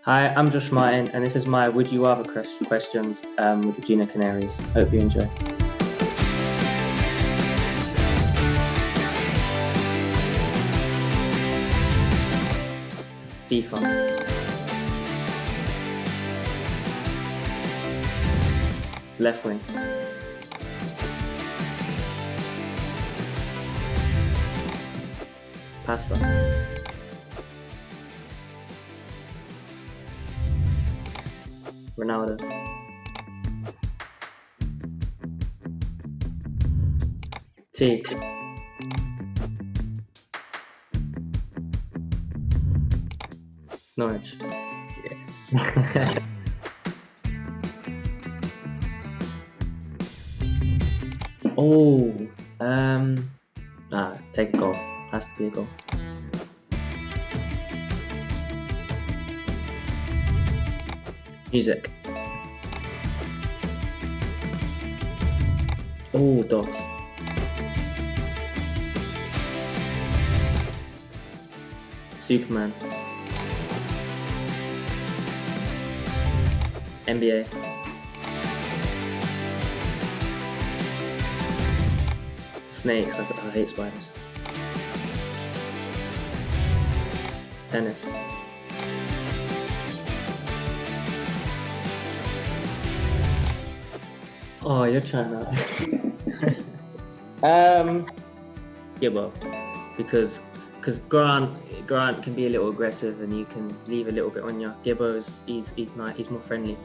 Hi, I'm Josh Martin, and this is my Would You Rather questions with the Gina Canaries. Hope you enjoy. FIFA. Left wing. Pasta. Ronaldo. T. Norwich. Yes. Oh, take a goal. Has to be a goal. Music. Oh, dogs. Superman. NBA. Snakes. I hate spiders. Tennis. Oh, you're trying to. Gibbo, because Grant can be a little aggressive and you can leave a little bit on you. Gibbo's he's nice. He's more friendly.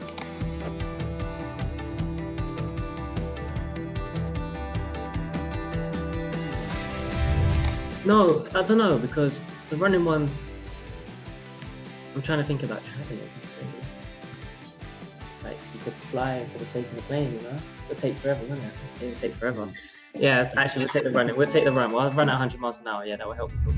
No, I don't know, because the running one. I'm trying to think about traveling. Like, you could fly instead of taking the plane, you know? It would take forever, wouldn't it? It would take forever. Yeah, actually, we'll take the running. We'll take the run. We'll run at 100 miles an hour. Yeah, that will help people.